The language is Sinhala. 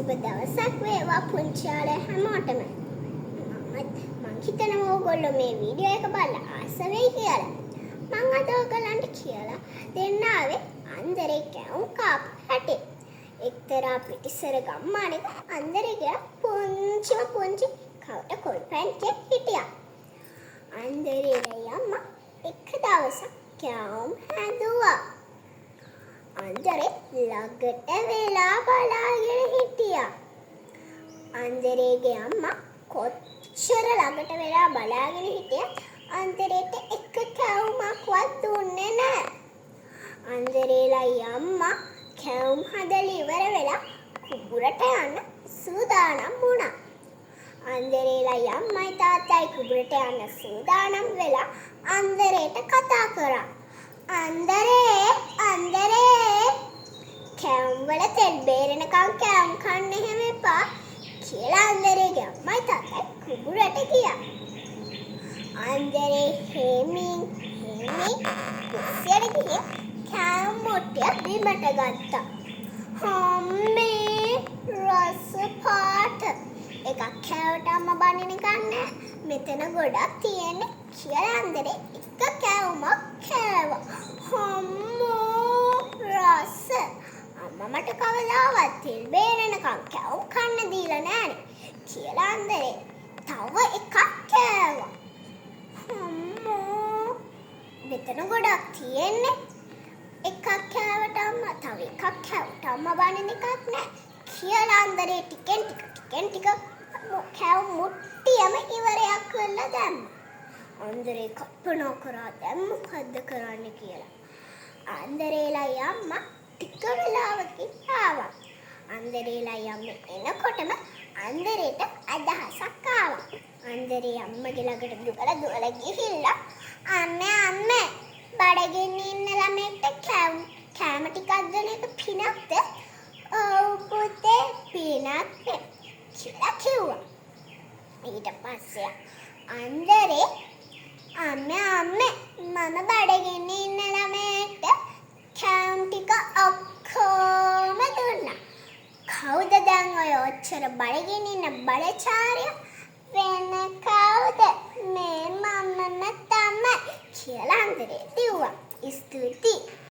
සුබ දවසක් වේවා පුංචියාලා හැමෝටම. මම හිතනවා ඔයගොල්ලෝ මේ වීඩියෝ එක බලලා ආස වෙයි කියලා. මම අද ඔයගලන්ට කියලා දෙන්න ආවේ අන්දරේ කැවුම් කාපු හැටි. එක්තරා පිටිසර ගම්මානක අන්දරේ කියලා පුංචි කවට කොල්පැන්කෙක් හිටියා. අන්දරේ අම්මා එක දවසක් කැවුම් හැදුවා. අන්දරේ ළඟට වෙලා බලාගෙන හිටියා. අන්දරේගේ අම්මා කොච්චර ළඟට වෙලා බලාගෙන හිටියත් අන්දරේට එක කැවුමක්වත් දුන්නේ නැහැ. අන්දරේලයි අම්මා කැවුම් හදලා ඉවර වෙලා කුඹුරට යන්න සූදානම් වුණා. අන්දරේලයි අම්මයි තාත්තයි කුඹුරට යන්න සූදානම් වෙලා අන්දරේට කතා කරා. අන්දරේ කැවුම් වල තෙල් බේරෙනකම් කැවුම් කන්න එහෙම එපා කියලා අන්දරේගේ අම්මයි තාත්තයි කුඹුරට ගියා. අන්දරේ හෙමින් කුස්සියට ගිහින් කැවුම් මුට්ටිය බිමට ගත්තා. හම්මේ රස පාට එකක් කෑවට අම්මා බනින ගන්න මෙතන ගොඩක් තියෙන්නේ කියලා අන්දරේ එක කැවුමක් කෑවා. හම්මෝ රස අම්මා මට කවදාවත් තෙල් බේරෙනකම් කැවුම් කන්න දීලා නෑනේ කියලා අන්දරේ තව එකක් කෑවා. හම්මෝ මෙතන ගොඩක් තියෙන්නේ එකක් කෑවට අම්මා තව එකක් කෑවට අම්මා බනින එකක් නෑ කියලා අන්දරේ ටිකෙන් ටික කැවුම් මුට්ටියම ඉවරයක් කරලා දැම්මා. අන්දරේ කල්පනා කරා දැන් මොකද්ද කරන්න කියලා. අන්දරේලයි අම්මා ටික වෙලාවකින් ආවා. අන්දරේලයි අම්මා එනකොටම අන්දරේට අදහසක් ආවා. අන්දරේ අම්මගේ ළඟට දුවලා ගිහිල්ලා අම්මේ බඩගින්න ඉන්න ළමෙක්ට කෑම ටිකක් දෙන එක පිනක්ද? ඔව් පුතේ පිනක් කියලා කිව්වා. ඊට පස්සේ අන්දරේ අම්මේ මම බඩගින්න ඉන්න ළමයට කෑම ටික ඔක්කොම දුන්නා. කවුද දැන් ඔය ඔච්චර බඩගින්න ඉන්න බඩචාරිය? වෙන කවුද? මේ මමම තමයි කියලා අන්දරේ කිව්වා. ස්තුතියි.